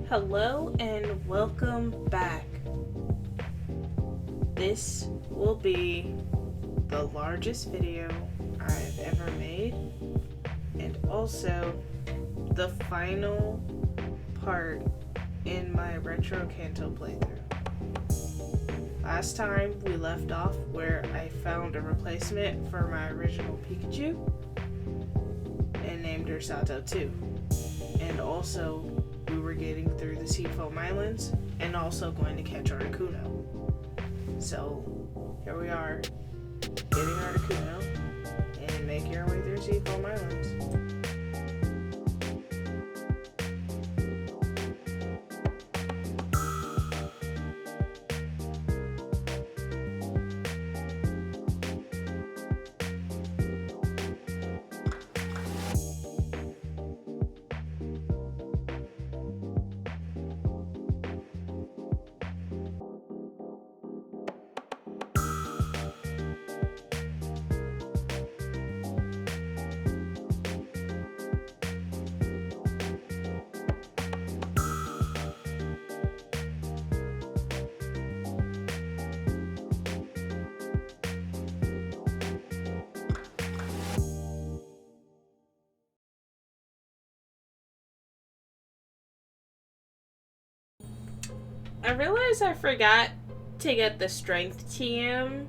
Hello and welcome back. This will be the largest video I've ever made, and also the final part in my retro Kanto playthrough. Last time we left off where I found a replacement for my original Pikachu and named her Sato too. And also we were getting through the Seafoam Islands and also going to catch Articuno. So here we are, getting Articuno and making our way through Seafoam Islands. I realized I forgot to get the strength TM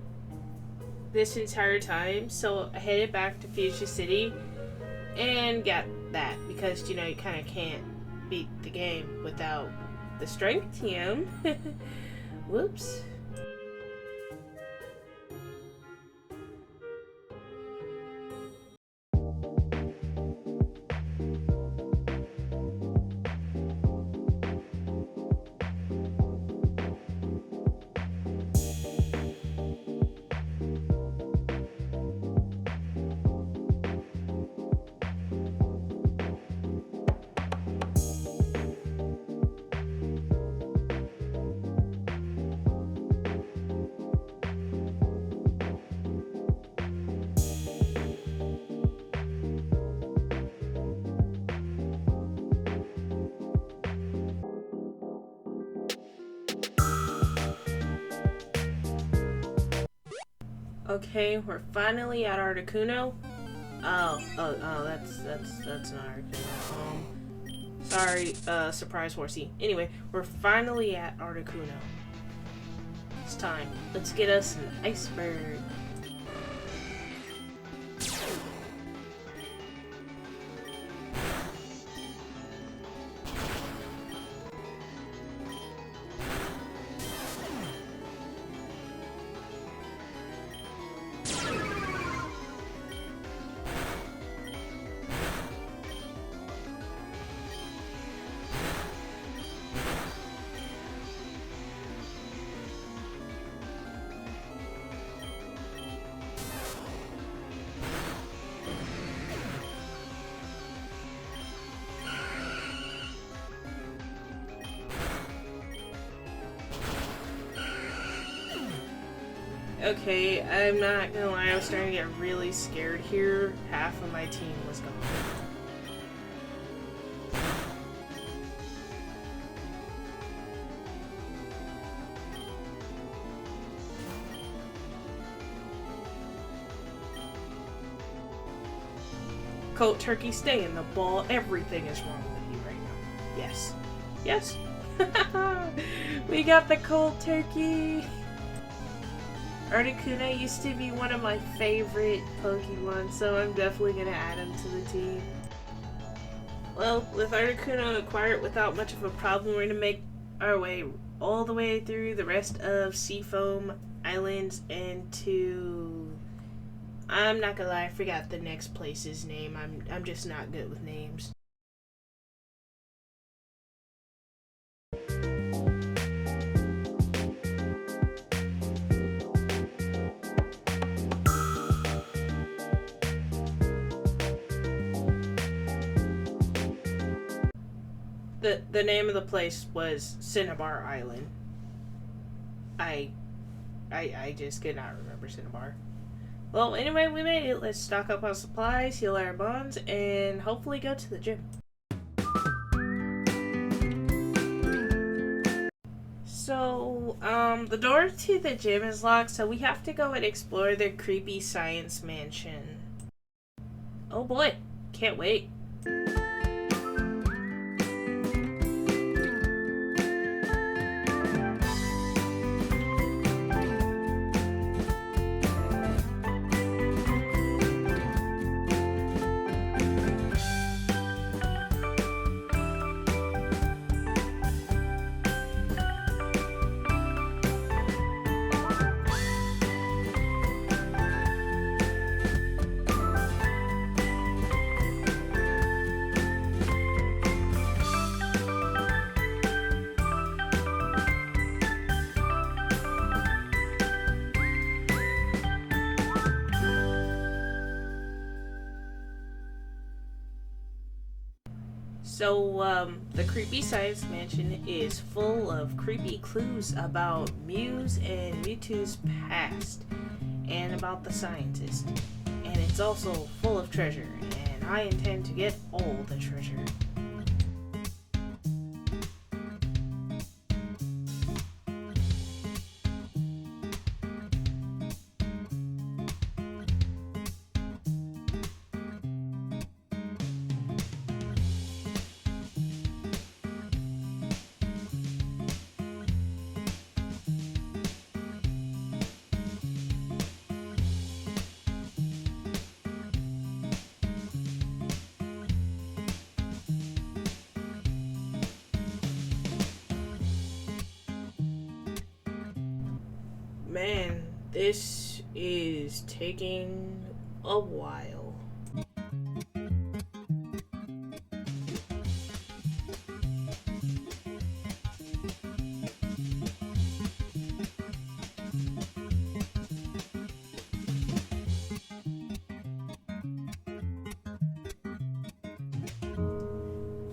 this entire time, so I headed back to Fuchsia City and got that because, you know, you kind of can't beat the game without the strength TM. Whoops. Okay, we're finally at Articuno. That's not Articuno. Sorry, surprise horsey. Anyway, we're finally at Articuno. It's time. Let's get us an iceberg. Okay, I'm not gonna lie, I was starting to get really scared here. Half of my team was gone. Cold turkey, stay in the ball. Everything is wrong with you right now. Yes. Yes. We got the cold turkey. Articuno used to be one of my favorite Pokemon, so I'm definitely going to add him to the team. Well, with Articuno acquired without much of a problem, we're going to make our way all the way through the rest of Seafoam Islands and to... I'm not going to lie, I forgot the next place's name. I'm just not good with names. The name of the place was Cinnabar Island. I just could not remember Cinnabar. Well, anyway, we made it. Let's stock up on supplies, heal our bonds, and hopefully go to the gym. So, the door to the gym is locked, so we have to go and explore the creepy science mansion. Oh boy, can't wait. So, the creepy science mansion is full of creepy clues about Mew's and Mewtwo's past, and about the scientist. And it's also full of treasure, and I intend to get all the treasure. Man, this is taking a while.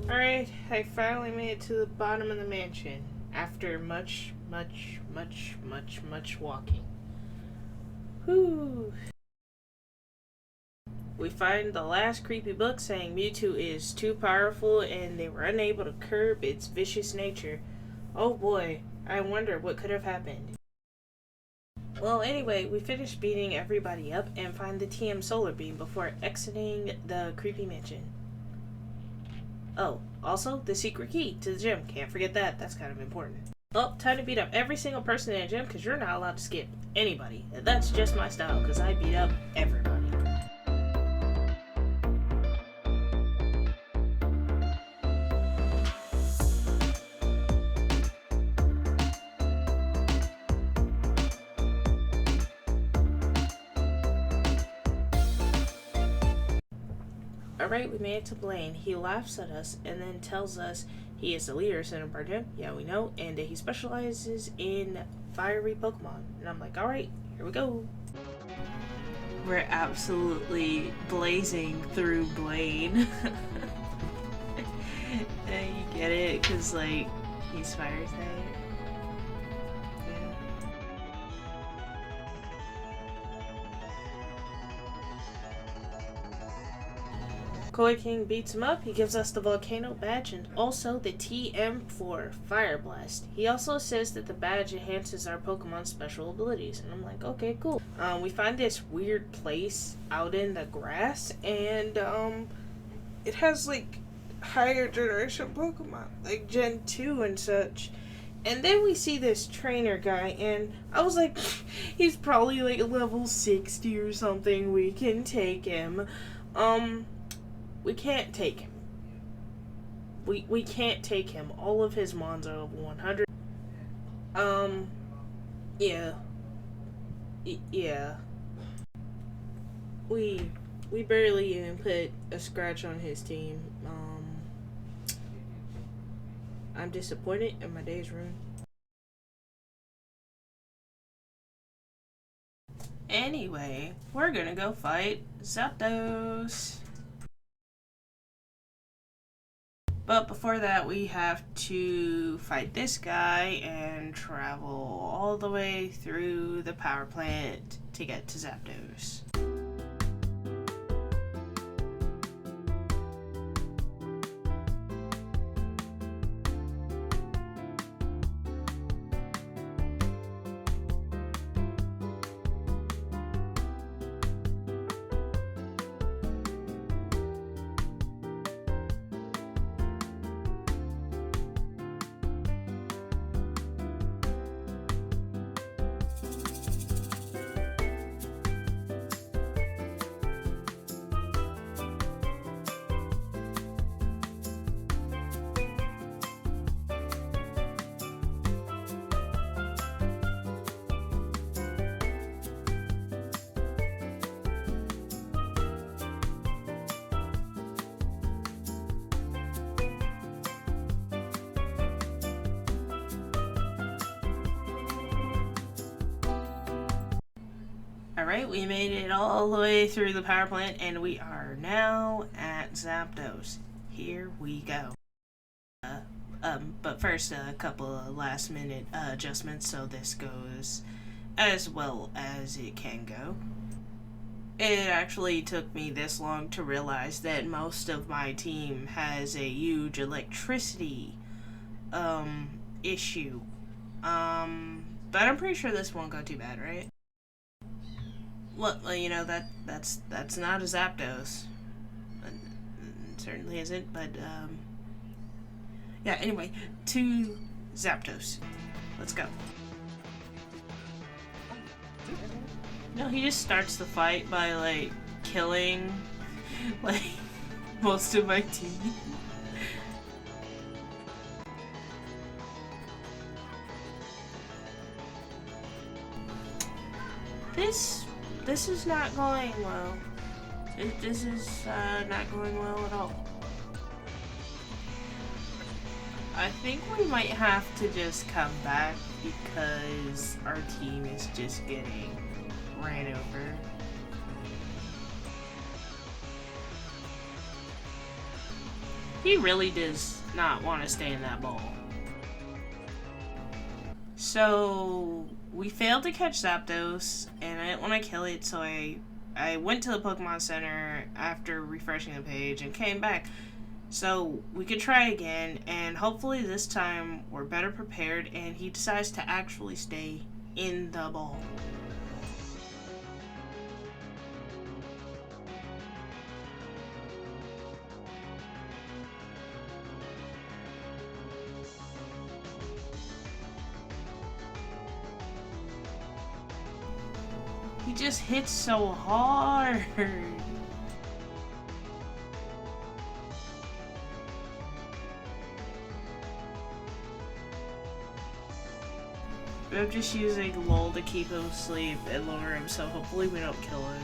Alright, I finally made it to the bottom of the mansion after much walking. Whew. We find the last creepy book saying Mewtwo is too powerful and they were unable to curb its vicious nature. Oh boy, I wonder what could have happened. Well, anyway, we finished beating everybody up and find the TM solar beam before exiting the creepy mansion. Oh, also the secret key to the gym. Can't forget that. That's kind of important. Well, time to beat up every single person in the gym because you're not allowed to skip anybody. That's just my style because I beat up everybody. Alright, we made it to Blaine. He laughs at us and then tells us he is the leader of Center Park Gym. Yeah, we know. And he specializes in fiery Pokemon. And I'm like, alright, here we go. We're absolutely blazing through Blaine. And you get it? Because, like, he's fire type. Koi King beats him up. He gives us the Volcano badge and also the TM for Fire Blast. He also says that the badge enhances our Pokemon's special abilities. And I'm like, okay, cool. We find this weird place out in the grass and it has like higher generation Pokemon, like Gen 2 and such. And then we see this trainer guy and I was like, he's probably like level 60 or something. We can take him. We can't take him. We can't take him. All of his mons are level 100. Yeah. Yeah. We barely even put a scratch on his team. I'm disappointed and my day's ruined. Anyway, we're gonna go fight Zapdos. But before that, we have to fight this guy and travel all the way through the power plant to get to Zapdos. Alright, we made it all the way through the power plant and we are now at Zapdos. Here we go. But first, a couple of last minute adjustments so this goes as well as it can go. It actually took me this long to realize that most of my team has a huge electricity issue. But I'm pretty sure this won't go too bad, right? Well, you know, that's not a Zapdos. It certainly isn't, but yeah, anyway, to Zapdos. Let's go. No, he just starts the fight by, like, killing, like, most of my team. This is not going well. This is not going well at all. I think we might have to just come back because our team is just getting ran over. He really does not want to stay in that ball. So we failed to catch Zapdos, and I didn't want to kill it, so I went to the Pokemon Center after refreshing the page and came back. So we could try again, and hopefully this time we're better prepared and he decides to actually stay in the ball. He just hits so hard. I'm just using Lol to keep him asleep and lower him, so hopefully we don't kill him.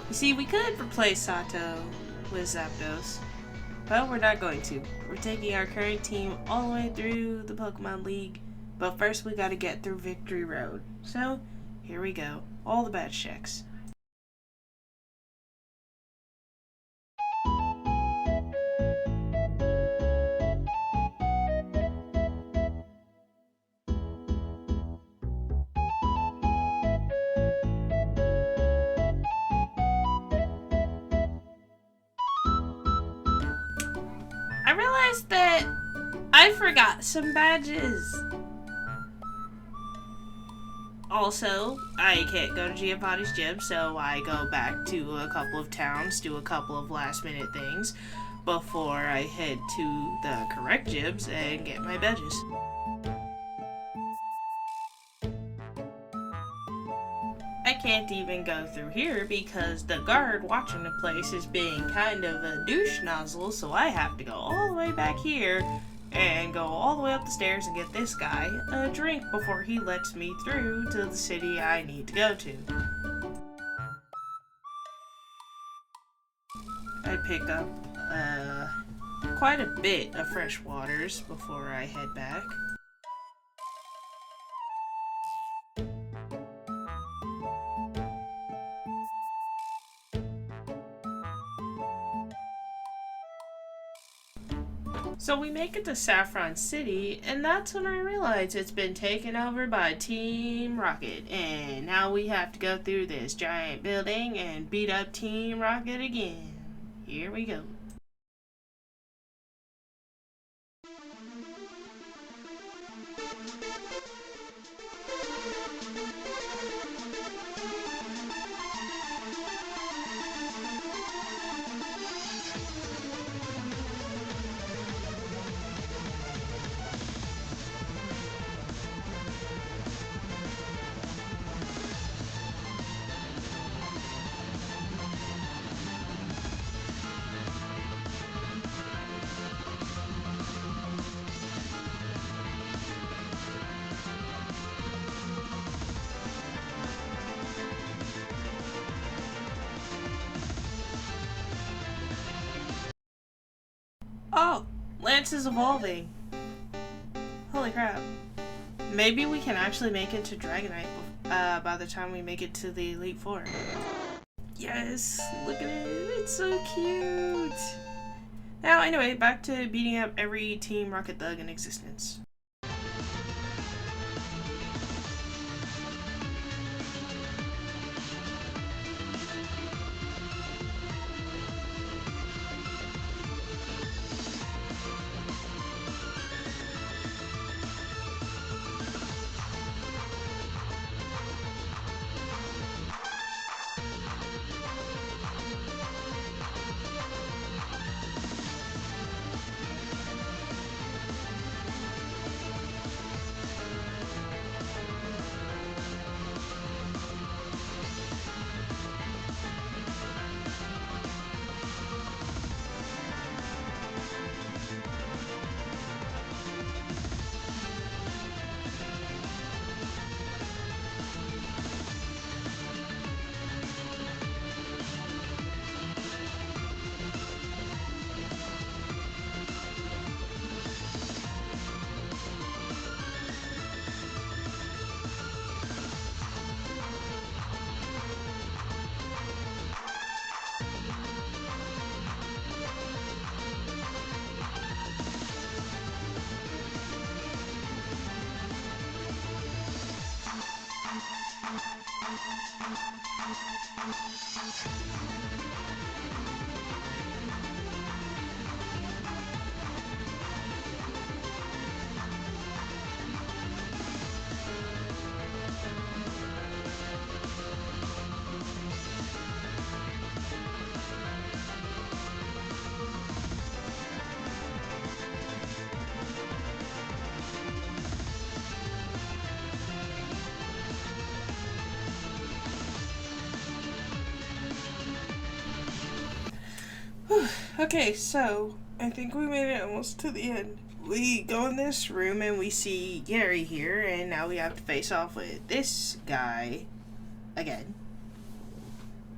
You see, we could replace Sato with Zapdos, but we're not going to. We're taking our current team all the way through the Pokemon League, but first we gotta get through Victory Road. So, here we go. All the badge checks. I realized that I forgot some badges. Also, I can't go to Giovanni's gym, so I go back to a couple of towns, do a couple of last minute things before I head to the correct gyms and get my badges. I can't even go through here because the guard watching the place is being kind of a douche nozzle, so I have to go all the way back here and go all the way up the stairs and get this guy a drink before he lets me through to the city I need to go to. I pick up quite a bit of fresh waters before I head back. So we make it to Saffron City, and that's when I realize it's been taken over by Team Rocket, and now we have to go through this giant building and beat up Team Rocket again. Here we go. Lance is evolving. Holy crap. Maybe we can actually make it to Dragonite by the time we make it to the Elite Four. Yes, look at it. It's so cute. Now, anyway, back to beating up every Team Rocket thug in existence. Okay, so I think we made it almost to the end. We go in this room and we see Gary here, and now we have to face off with this guy again.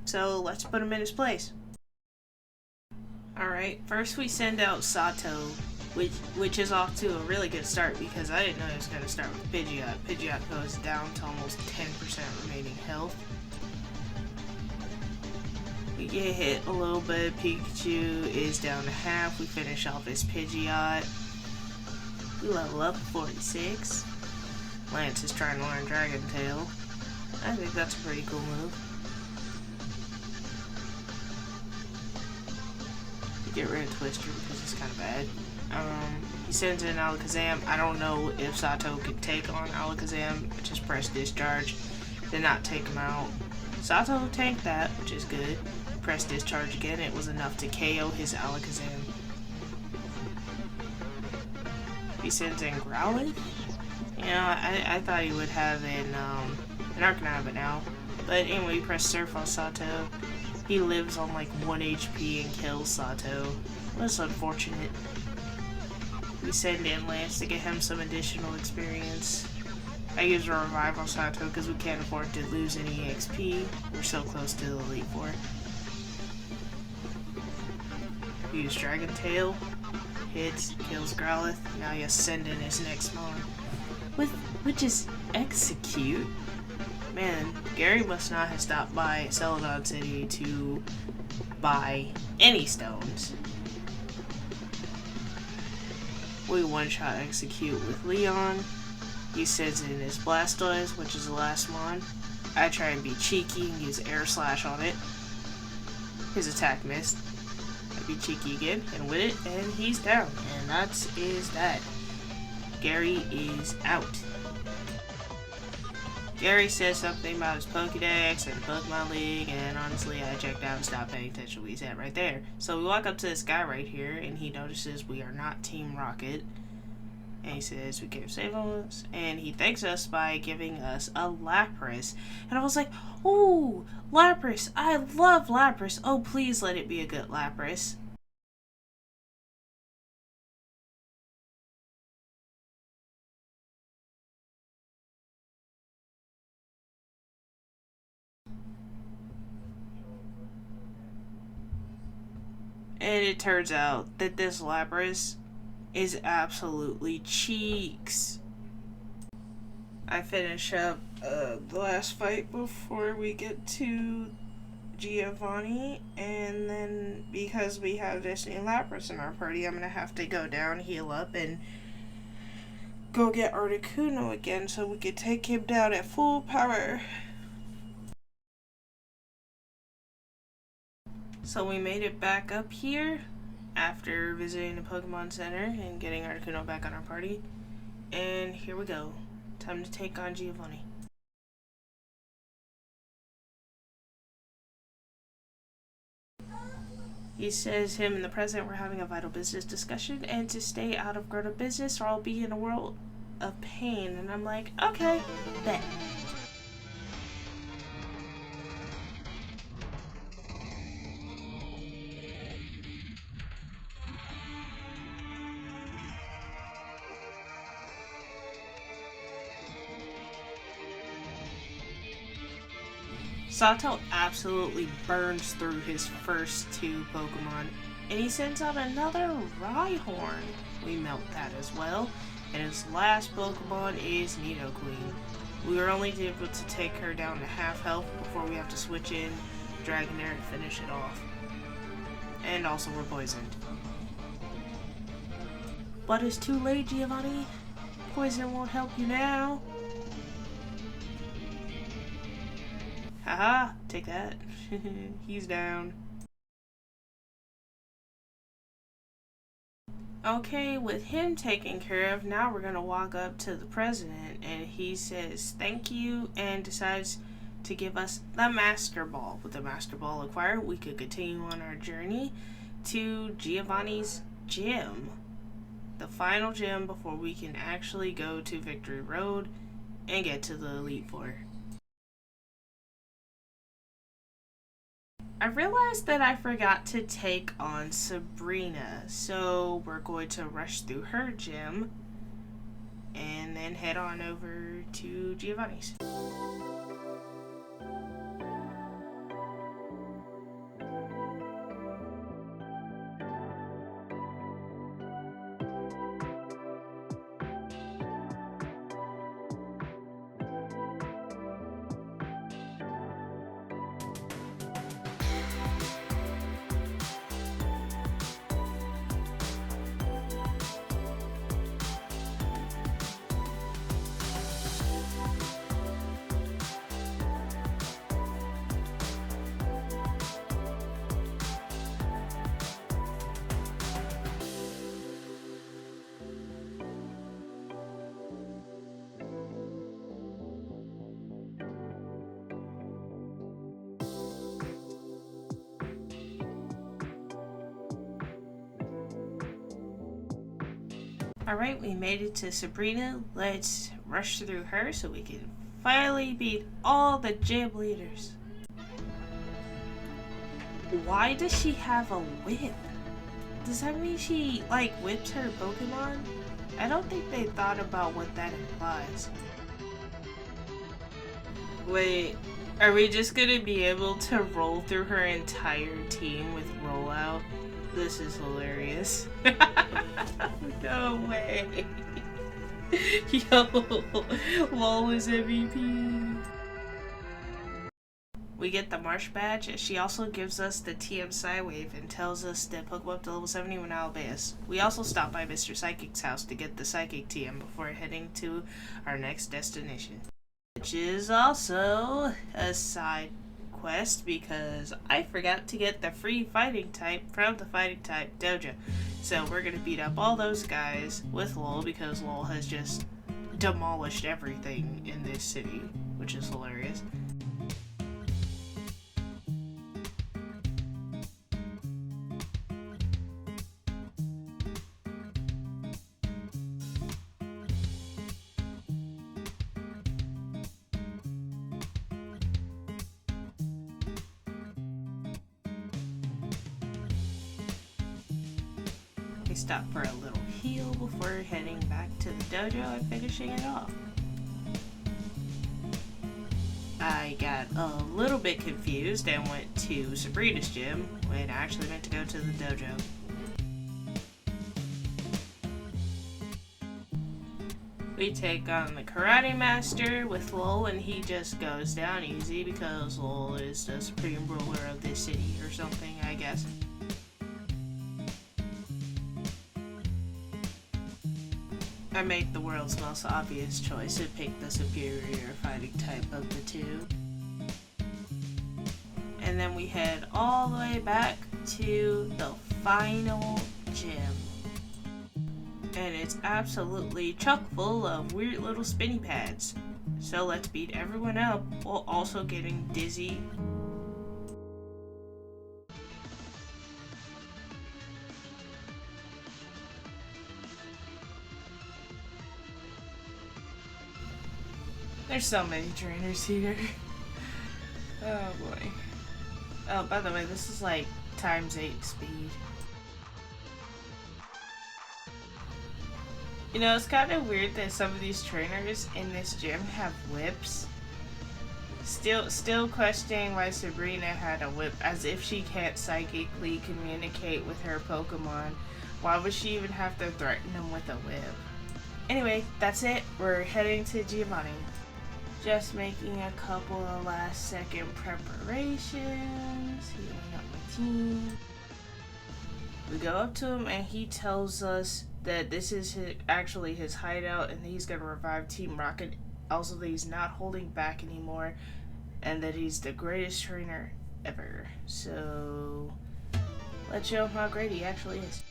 So let's put him in his place. Alright, first we send out Sato, which is off to a really good start because I didn't know it was going to start with Pidgeot. Pidgeot goes down to almost 10% remaining health. We get hit a little bit. Pikachu is down to half. We finish off his Pidgeot. We level up 46. Lance is trying to learn Dragon Tail. I think that's a pretty cool move. We get rid of Twister because it's kind of bad. He sends in Alakazam. I don't know if Sato could take on Alakazam. Just press discharge. Did not take him out. Sato tanked that, which is good. Press discharge again. It was enough to KO his Alakazam. He sends in Growlithe. You know, I thought he would have an Arcanine by now. But anyway, you press Surf on Sato. He lives on like 1 HP and kills Sato. That's unfortunate. We send in Lance to get him some additional experience. I use a Revive on Sato because we can't afford to lose any EXP. We're so close to the Elite Four. We use Dragon Tail. Hits, kills Growlithe. Now you send in his next mon. Which is Execute. Man, Gary must not have stopped by Celadon City to buy any stones. We one-shot Execute with Leon. He sends in his Blastoise, which is the last mon. I try and be cheeky and use Air Slash on it. His attack missed. I be cheeky again and with it, and he's down. And that is that. Gary is out. Gary says something about his Pokédex and Pokemon League, and honestly, I checked out and stopped paying attention to what he said right there. So we walk up to this guy right here, and he notices we are not Team Rocket. And he says we can't save us, and he thanks us by giving us a Lapras. And I was like, ooh, Lapras, I love Lapras. Oh, please let it be a good Lapras. And it turns out that this Lapras is absolutely cheeks. I finish up the last fight before we get to Giovanni, and then because we have this new Lapras in our party, I'm gonna have to go down, heal up, and go get Articuno again so we can take him down at full power. So we made it back up here after visiting the Pokemon Center and getting Articuno back on our party. And here we go. Time to take on Giovanni. He says him and the president were having a vital business discussion and to stay out of grown-up business or I'll be in a world of pain. And I'm like, okay, bet. Sato absolutely burns through his first two Pokemon, and he sends out another Rhyhorn. We melt that as well, and his last Pokemon is Nidoqueen. We were only able to take her down to half health before we have to switch in Dragonair to finish it off. And also we're poisoned. But it's too late, Giovanni. Poison won't help you now. Haha, take that. He's down. Okay, with him taken care of, now we're gonna walk up to the president and he says thank you and decides to give us the Master Ball. With the Master Ball acquired, we could continue on our journey to Giovanni's gym. The final gym before we can actually go to Victory Road and get to the Elite Four. I realized that I forgot to take on Sabrina, so we're going to rush through her gym and then head on over to Giovanni's. Alright, we made it to Sabrina. Let's rush through her so we can finally beat all the gym leaders. Why does she have a whip? Does that mean she, like, whips her Pokemon? I don't think they thought about what that implies. Wait, are we just gonna be able to roll through her entire team with rollout? This is hilarious. No way. Yo, LOL is MVP. We get the Marsh badge, and she also gives us the TM Psywave and tells us that Pokemon up to level 70 will now obey us. We also stop by Mr. Psychic's house to get the Psychic TM before heading to our next destination. Which is also a side quest because I forgot to get the free fighting type from the fighting type dojo. So we're gonna beat up all those guys with LOL because LOL has just demolished everything in this city, which is hilarious. We stop for a little heal before heading back to the dojo and finishing it off. I got a little bit confused and went to Sabrina's gym when I actually meant to go to the dojo. We take on the Karate Master with Lowell, and he just goes down easy because Lowell is the supreme ruler of this city or something, I guess. I make the world's most obvious choice to pick the superior fighting type of the two. And then we head all the way back to the final gym. And it's absolutely chock full of weird little spinny pads. So let's beat everyone up while also getting dizzy. There's so many trainers here. Oh boy. Oh, by the way, this is like ×8 speed. You know, it's kind of weird that some of these trainers in this gym have whips. Still questioning why Sabrina had a whip, as if she can't psychically communicate with her Pokemon. Why would she even have to threaten them with a whip? Anyway, that's it. We're heading to Giovanni. Just making a couple of last second preparations, healing up my team. We go up to him and he tells us that this is actually his hideout and he's gonna revive Team Rocket. Also that he's not holding back anymore and that he's the greatest trainer ever. So let's show him how great he actually is.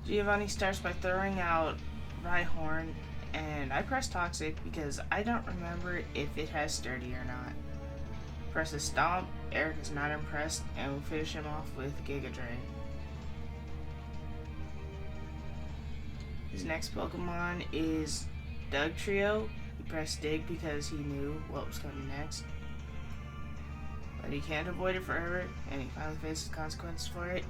Giovanni starts by throwing out Rhyhorn, and I press Toxic because I don't remember if it has Sturdy or not. Press a Stomp, Eric is not impressed, and we finish him off with Giga Drain. His next Pokemon is Dugtrio. He pressed Dig because he knew what was coming next. But he can't avoid it forever, and he finally faces consequences for it.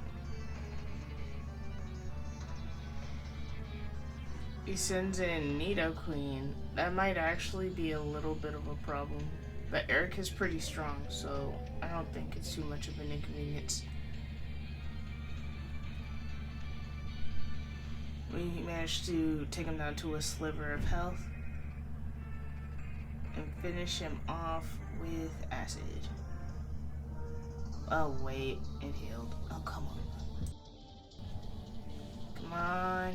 He sends in Nidoqueen. That might actually be a little bit of a problem. But Eric is pretty strong, so I don't think it's too much of an inconvenience. We managed to take him down to a sliver of health and finish him off with Acid. Oh wait, it healed. Oh, come on. Come on.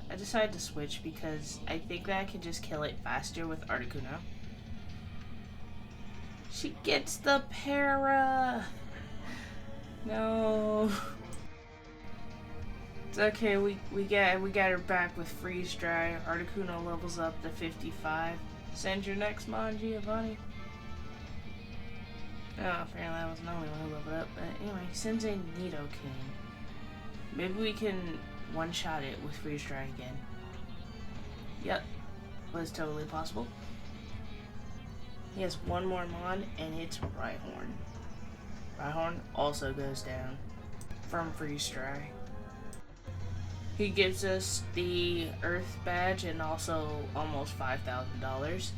I decided to switch because I think that I can just kill it faster with Articuno. She gets the para! No. It's okay, we got her back with Freeze Dry. Articuno levels up to 55. Send your next mon, Giovanni. Oh, apparently I wasn't the only one who leveled up. But anyway, sends in Nidoking. Maybe we can one-shot it with Freeze Dry again. Yep, was totally possible. He has one more mon, and it's Rhyhorn. Rhyhorn also goes down from Freeze Dry. He gives us the Earth Badge and also almost $5,000.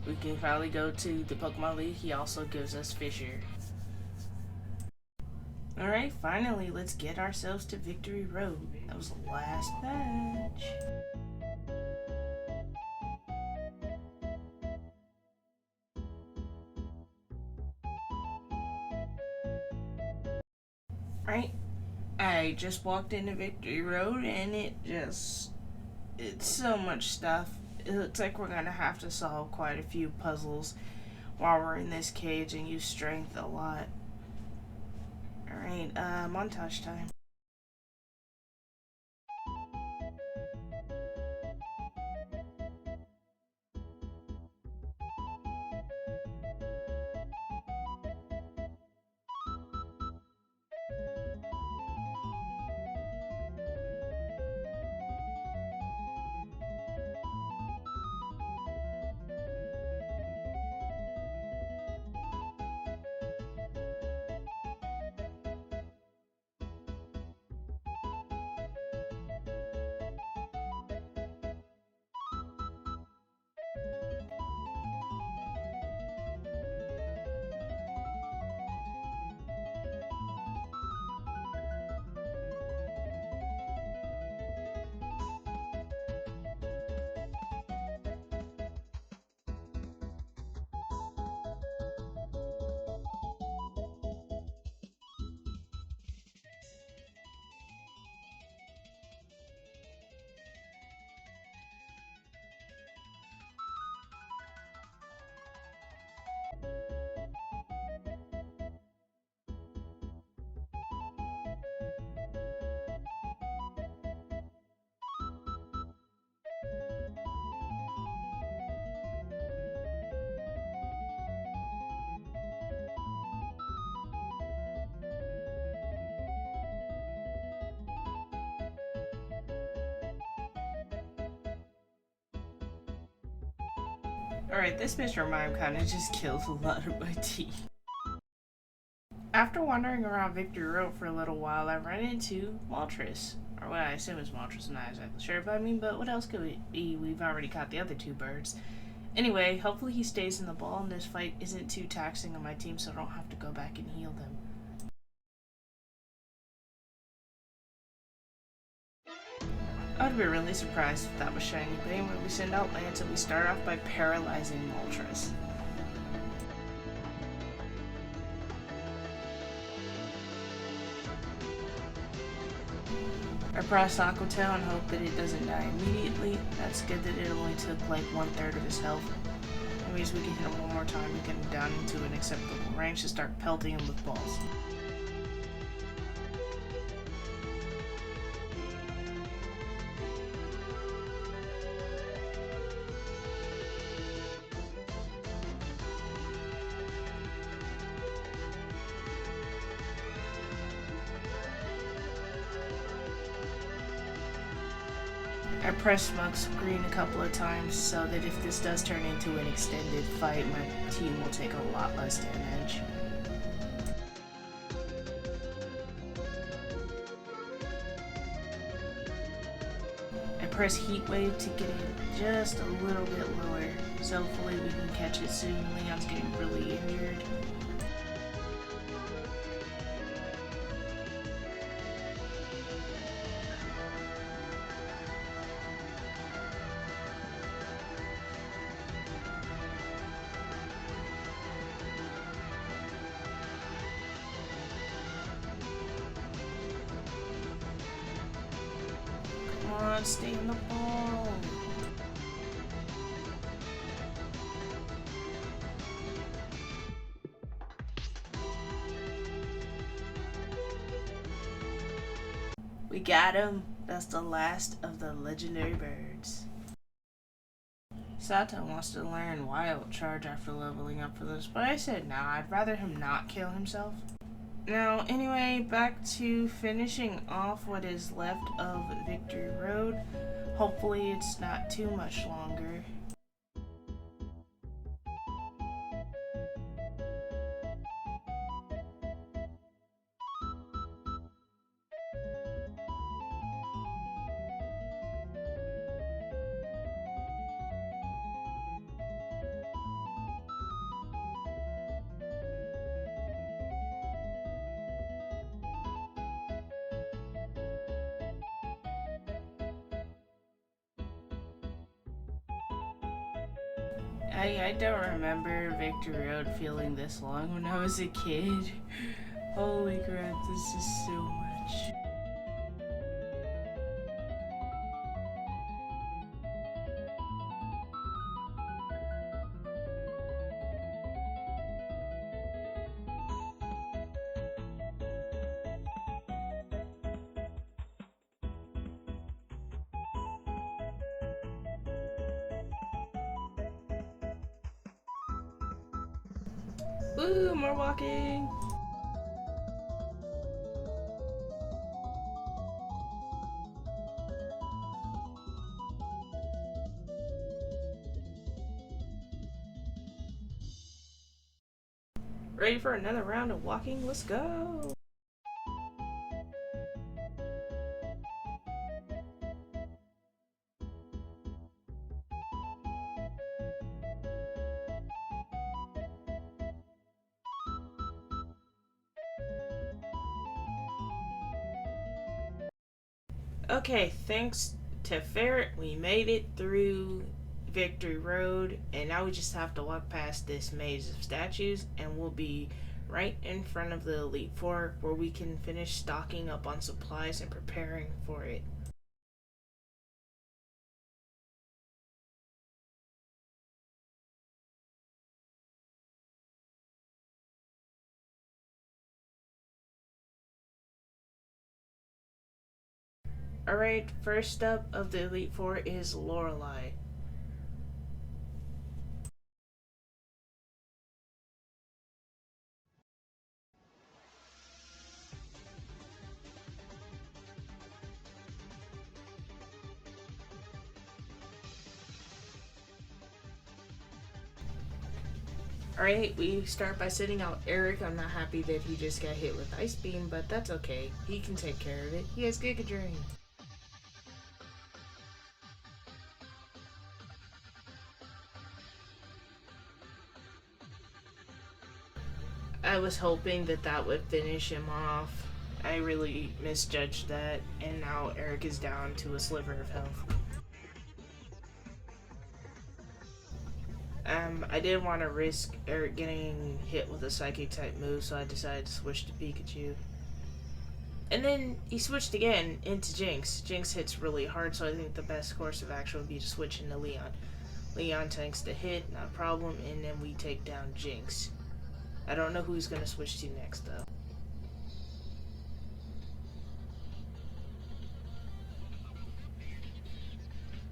We can finally go to the Pokemon League. He also gives us Fissure. Alright, finally, let's get ourselves to Victory Road. That was the last match. Right? I just walked into Victory Road and it's so much stuff. It looks like we're gonna have to solve quite a few puzzles while we're in this cage and use strength a lot. Alright, montage time. Alright, this Mr. Mime kinda just killed a lot of my team. After wandering around Victory Road for a little while, I ran into Moltres. Or what I assume is Moltres, I'm not exactly sure, but what else could it be? We've already caught the other two birds. Anyway, hopefully he stays in the ball and this fight isn't too taxing on my team so I don't have to go back and heal them. I would be really surprised if that was shiny, but anyway, we send out Lance and we start off by paralyzing Moltres. I press Aqua Tail and hope that it doesn't die immediately. That's good that it only took like 1/3 of his health. That means we can hit him one more time and get him down into an acceptable range to start pelting him with balls. I press smoke screen a couple of times so that if this does turn into an extended fight, my team will take a lot less damage. I press heat wave to get it just a little bit lower, so hopefully we can catch it soon. Leon's getting really injured. Come on, stay in the ball. We got him. That's the last of the legendary birds. Sato wants to learn Wild Charge after leveling up for this, but I said nah, I'd rather him not kill himself. Now, anyway, back to finishing off what is left of Victory Road. Hopefully it's not too much longer. I don't remember Victory Road feeling this long when I was a kid. Holy crap, this is so much. Woo, more walking! Ready for another round of walking? Let's go! Okay, thanks to Ferret, we made it through Victory Road, and now we just have to walk past this maze of statues, and we'll be right in front of the Elite Four, where we can finish stocking up on supplies and preparing for it. Alright, first up of the Elite Four is Lorelei. Alright, we start by sending out Eric. I'm not happy that he just got hit with Ice Beam, but that's okay. He can take care of it. He has Giga Drain. I was hoping that that would finish him off. I really misjudged that, and now Eric is down to a sliver of health. I didn't want to risk Eric getting hit with a Psychic type move, so I decided to switch to Pikachu. And then he switched again into Jinx. Jinx hits really hard, so I think the best course of action would be to switch into Leon. Leon tanks the hit, not a problem, and then we take down Jinx. I don't know who he's going to switch to next, though.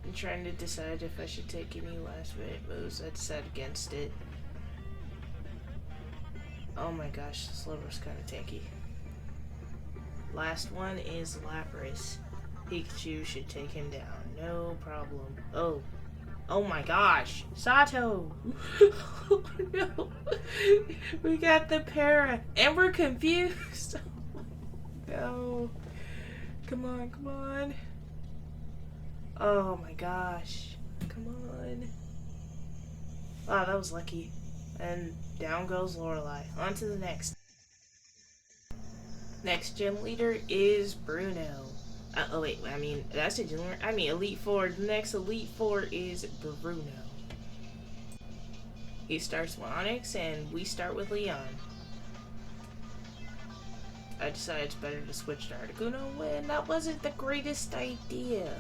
I'm trying to decide if I should take any last minute moves. I decided against it. Oh my gosh, this Sliver's kind of tanky. Last one is Lapras. Pikachu should take him down. No problem. Oh. Oh my gosh. Sato! Oh no. We got the para. And we're confused. No. Come on, come on. Oh my gosh. Come on. Wow, that was lucky. And down goes Lorelei. On to the next. Next gym leader is Bruno. Oh wait, I mean, that's a gym leader. I mean, Elite Four. The next Elite Four is Bruno. He starts with Onix, and we start with Leon. I decided it's better to switch to Articuno when that wasn't the greatest idea.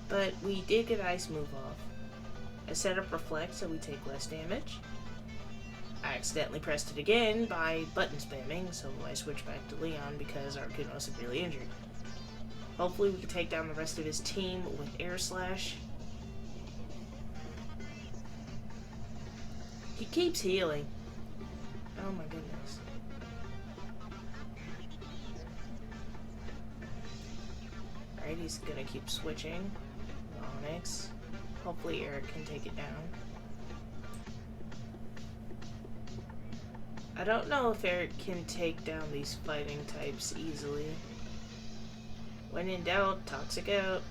But we did get Ice move off. I set up Reflect so we take less damage. I accidentally pressed it again by button spamming, so I switched back to Leon because Articuno is severely injured. Hopefully we can take down the rest of his team with Air Slash. He keeps healing. Oh my goodness. Alright, he's gonna keep switching. Onix. Hopefully Eric can take it down. I don't know if Eric can take down these fighting types easily. When in doubt, Toxic out.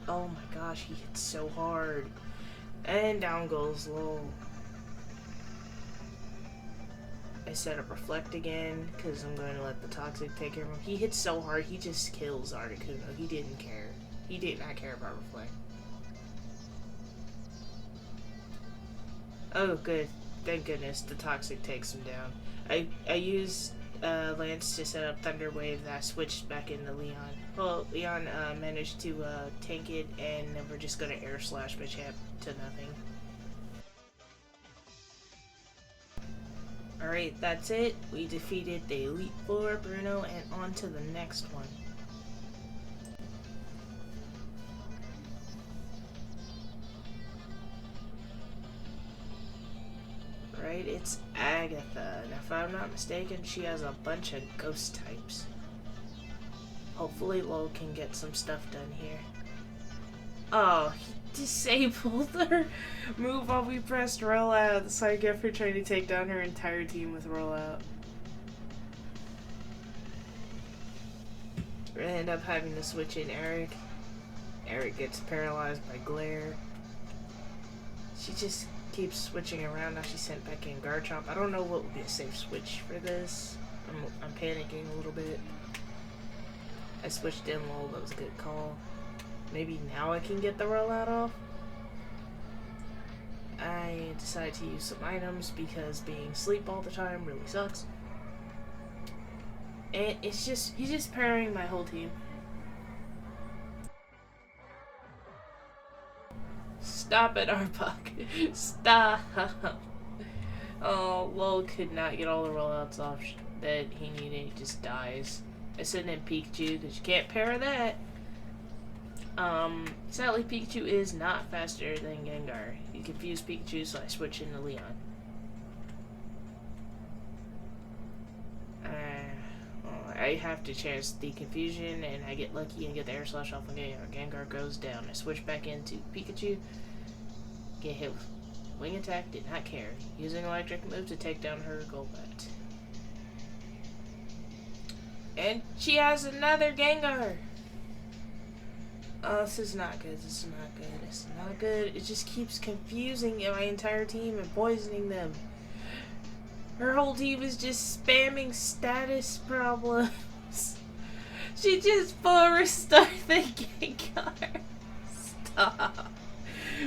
Oh my gosh, he hits so hard. And down goes Lowell. I set up Reflect again, because I'm going to let the Toxic take care of him. He hits so hard, he just kills Articuno. He didn't care. He did not care about Reflect. Oh, good. Thank goodness the Toxic takes him down. I used Lance to set up Thunder Wave that switched back into Leon. Well, Leon managed to tank it, and we're just going to Air Slash my champ to nothing. Alright, that's it. We defeated the Elite Four, Bruno, and on to the next one. Right, it's Agatha. And if I'm not mistaken, she has a bunch of ghost types. Hopefully Lowell can get some stuff done here. Oh, he disabled her move while we pressed rollout. That's what I get for trying to take down her entire team with rollout. We end up having to switch in Eric. Eric gets paralyzed by Glare. She just keeps switching around. Now she's sent back in Garchomp. I don't know what would be a safe switch for this. I'm panicking a little bit. I switched in Lowell. That was a good call. Maybe now I can get the rollout off. I decided to use some items because being asleep all the time really sucks. And it's just, he's just parrying my whole team. Stop it, Arbok. Stop. Oh, Lowell could not get all the rollouts off that he needed. He just dies. I sent in Pikachu because you can't parry that. Sadly, Pikachu is not faster than Gengar. He confused Pikachu, so I switched into Leon. I I have to chance the confusion, and I get lucky and get the air slash off, and Gengar goes down. I switch back into Pikachu, get hit with wing attack, did not care. Using electric move to take down her Golbat. And she has another Gengar! Oh, this is not good, this is not good, this is not good. It just keeps confusing my entire team and poisoning them. Her whole team is just spamming status problems. She just full restart the Gengar. Stop.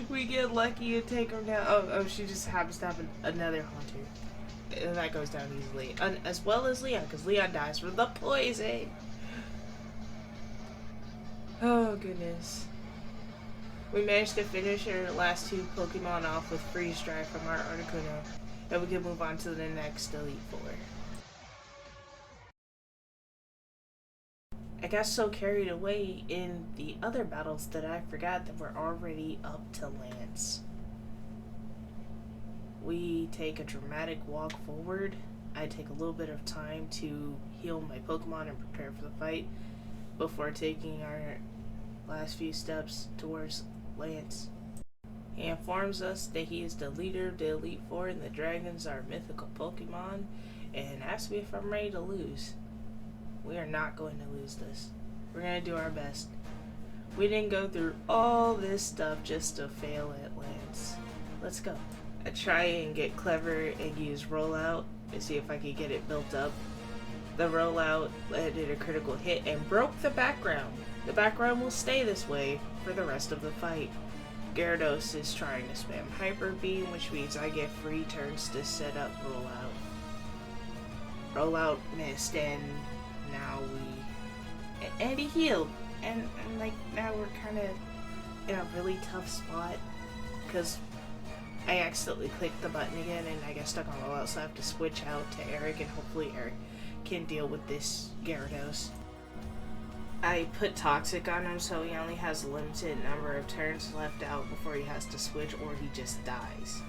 We get lucky and take her down. Oh, she just happens to have another Haunter. And that goes down easily. As well as Leon, because Leon dies from the poison. Oh, goodness. We managed to finish our last two Pokemon off with Freeze Dry from our Articuno. And we can move on to the next Elite Four. I got so carried away in the other battles that I forgot that we're already up to Lance. We take a dramatic walk forward. I take a little bit of time to heal my Pokemon and prepare for the fight before taking our last few steps towards Lance. He informs us that he is the leader of the Elite Four and the dragons are mythical Pokemon, and asks me if I'm ready to lose. We are not going to lose this. We're going to do our best. We didn't go through all this stuff just to fail at Lance. Let's go. I try and get clever and use Rollout to see if I could get it built up. The Rollout landed a critical hit and broke the background. The background will stay this way for the rest of the fight. Gyarados is trying to spam Hyper Beam, which means I get free turns to set up Rollout. Rollout missed, and now and he healed, and like now we're kind of in a really tough spot because I accidentally clicked the button again and I got stuck on Rollout, so I have to switch out to Eric, and hopefully Eric can deal with this Gyarados. I put Toxic on him so he only has a limited number of turns left out before he has to switch or he just dies.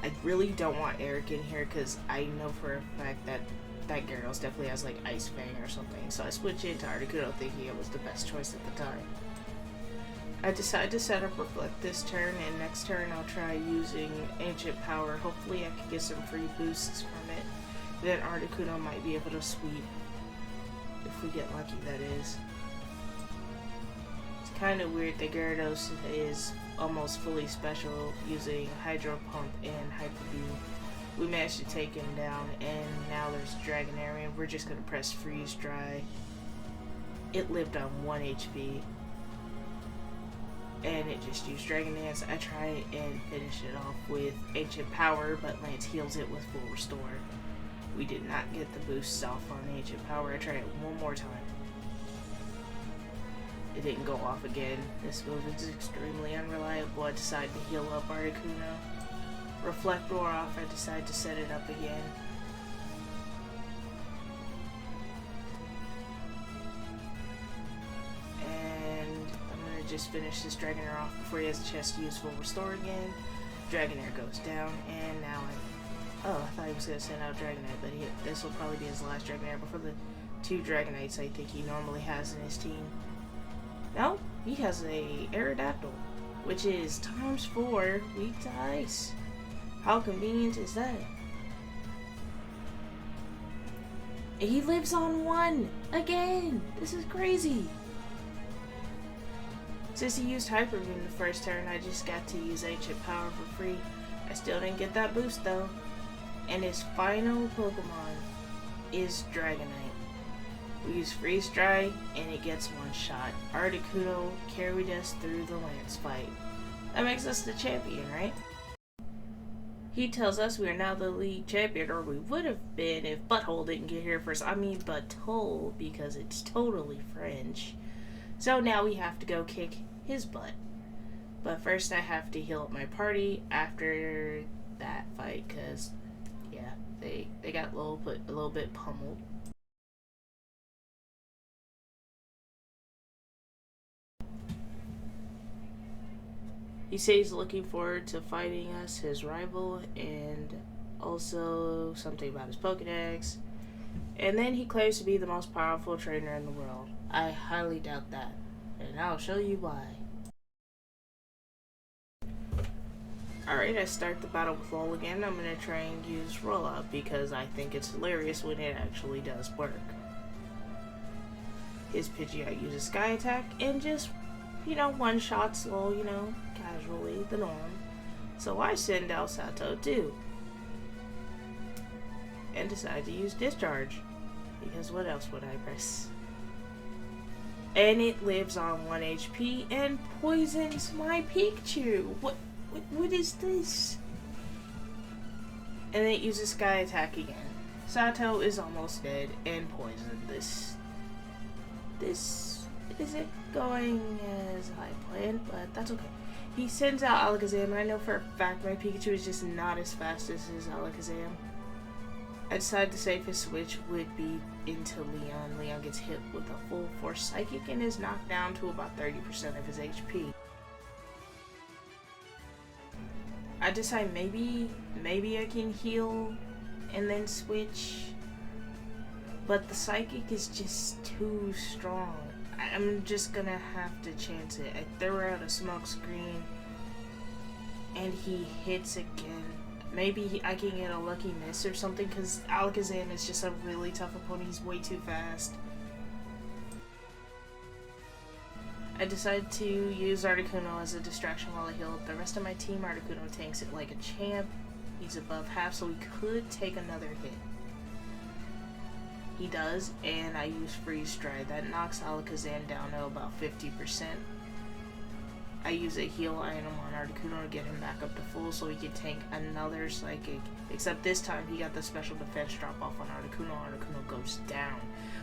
I really don't want Eric in here because I know for a fact that Gyarados definitely has like Ice Fang or something, so I switched into Articuno thinking it was the best choice at the time. I decided to set up Reflect this turn, and next turn I'll try using Ancient Power. Hopefully I can get some free boosts from it. Then Articuno might be able to sweep. If we get lucky, that is. It's kind of weird that Gyarados is almost fully special using Hydro Pump and Hyper Beam. We managed to take him down, and now there's Dragonair, and we're just going to press Freeze Dry. It lived on 1 HP. And it just used Dragon Dance. I try and finish it off with Ancient Power, but Lance heals it with Full Restore. We did not get the boosts off on Ancient Power. I tried it one more time. It didn't go off again. This move is extremely unreliable. I decided to heal up Articuno. Reflect wore off. I decided to set it up again. Just finish this Dragonair off before he has a chance to use Full Restore again. Dragonair goes down, and now I thought he was going to send out Dragonite, but this will probably be his last Dragonair before the 2 Dragonites I think he normally has in his team. No, he has a Aerodactyl, which is ×4 weak to ice. How convenient is that? He lives on 1 again. This is crazy. Since he used Hyper Beam the first turn, I just got to use Ancient Power for free. I still didn't get that boost though. And his final Pokemon is Dragonite. We use Freeze Dry, and it gets 1 shot. Articuno carried us through the Lance fight. That makes us the champion, right? He tells us we are now the league champion, or we would have been if Butthole didn't get here first. I mean Butthole, because it's totally French. So now we have to go kick his butt. But first I have to heal up my party after that fight, because, yeah, they got a little bit pummeled. He says he's looking forward to fighting us, his rival, and also something about his Pokedex. And then he claims to be the most powerful trainer in the world. I highly doubt that. And I'll show you why. Alright, I start the battle with LOL again. I'm going to try and use roll up because I think it's hilarious when it actually does work. His Pidgeot uses Sky Attack and just, one shots LOL, casually, the norm. So I send out Sato too. And decide to use Discharge. Because what else would I press? And it lives on 1 HP and poisons my Pikachu. What is this? And it uses Sky Attack again. Sato is almost dead and poisoned. This isn't going as I planned, but that's okay. He sends out Alakazam, and I know for a fact my Pikachu is just not as fast as his Alakazam. I decided the safest switch would be into Leon. Leon gets hit with a full force psychic and is knocked down to about 30% of his HP. I decide maybe I can heal and then switch, but the psychic is just too strong. I'm just gonna have to chance it. I throw out a smoke screen and he hits again. Maybe I can get a lucky miss or something because Alakazam is just a really tough opponent. He's way too fast. I decided to use Articuno as a distraction while I heal up the rest of my team. Articuno tanks it like a champ. He's above half, so he could take another hit. He does, and I use Freeze Stride. That knocks Alakazam down to about 50%. I use a heal item on Articuno to get him back up to full so he can tank another Psychic. Except this time he got the special defense drop off on Articuno. Articuno goes down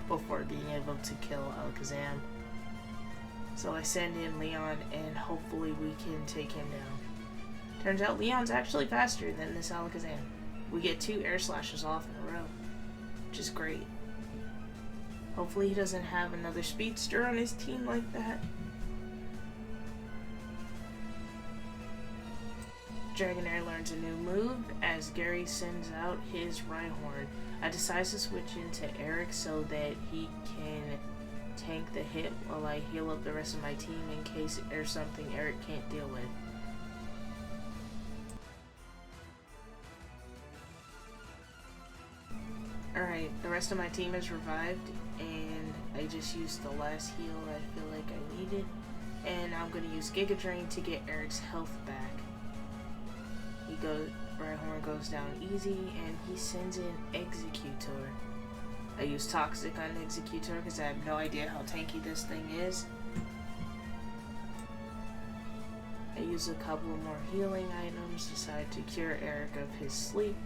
before being able to kill Alakazam. So I send in Leon and hopefully we can take him down. Turns out Leon's actually faster than this Alakazam. We get 2 air slashes off in a row, which is great. Hopefully he doesn't have another speedster on his team like that. Dragonair learns a new move as Gary sends out his Rhyhorn. I decide to switch into Eric so that he can tank the hit while I heal up the rest of my team in case there's something Eric can't deal with. Alright, the rest of my team is revived and I just used the last heal I feel like I needed, and I'm going to use Giga Drain to get Eric's health back. Rhyhorn goes down easy and he sends in Executor. I use Toxic on Executor because I have no idea how tanky this thing is. I use a couple more healing items, decide to cure Eric of his sleep.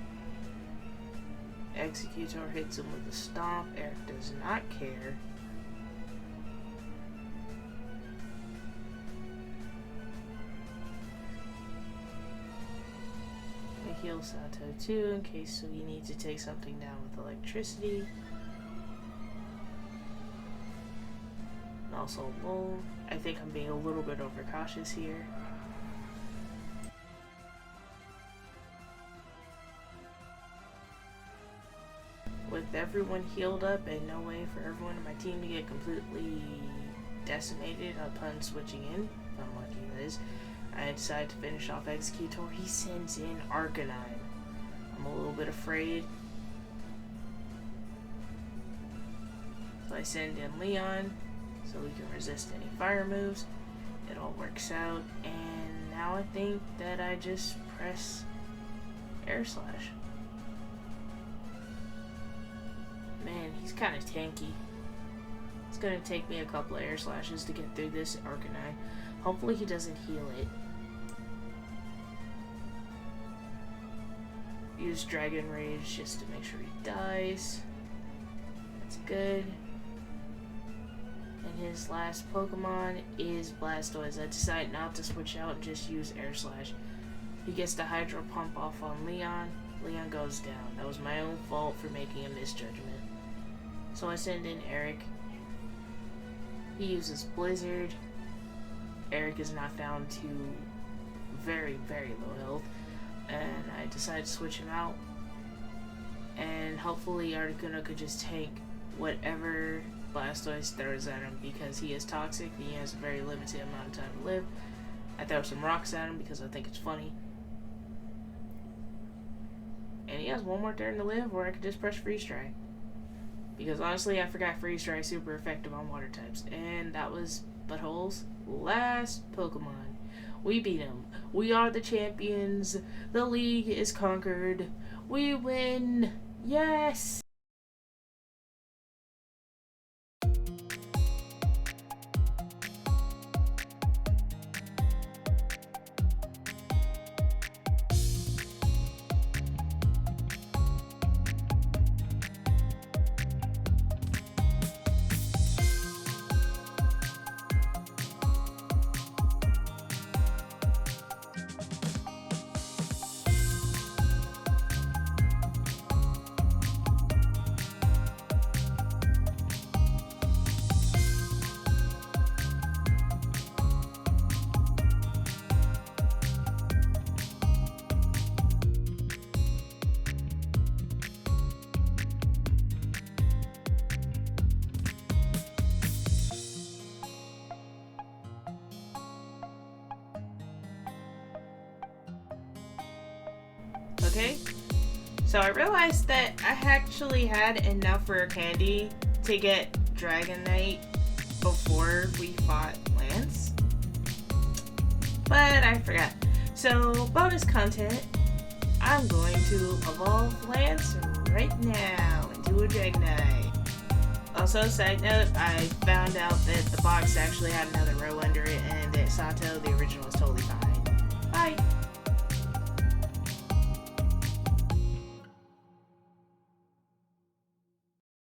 Executor hits him with a stomp. Eric does not care. I heal Sato too in case we need to take something down with electricity. And also LOL. I think I'm being a little bit overcautious here. With everyone healed up and no way for everyone in my team to get completely decimated upon switching in, unlucky that is, I decide to finish off Executor. He sends in Arcanine. I'm a little bit afraid. So I send in Leon so we can resist any fire moves. It all works out, and now I think that I just press Air Slash. Man, he's kind of tanky. It's gonna take me a couple of Air Slashes to get through this Arcanine. Hopefully he doesn't heal it. Use Dragon Rage just to make sure he dies. That's good. And his last Pokemon is Blastoise. I decide not to switch out and just use Air Slash. He gets the Hydro Pump off on Leon. Leon goes down. That was my own fault for making a misjudgment. So I send in Eric. He uses Blizzard. Eric is knocked down to very, very low health, and I decide to switch him out. and hopefully Articuno could just tank whatever Blastoise throws at him because he is toxic and he has a very limited amount of time to live. I throw some rocks at him because I think it's funny. And he has one more turn to live, or I could just press Freeze Strike. Because honestly, I forgot Freeze Strike is super effective on water types. And that was Butthole's last Pokemon. We beat him. We are the champions. The league is conquered. We win. Yes! Okay, so I realized that I actually had enough rare candy to get Dragonite before we fought Lance, but I forgot. So, bonus content, I'm going to evolve Lance right now into a Dragonite. Also, side note, I found out that the box actually had another row under it and that Sato, the original, is totally fine. Bye!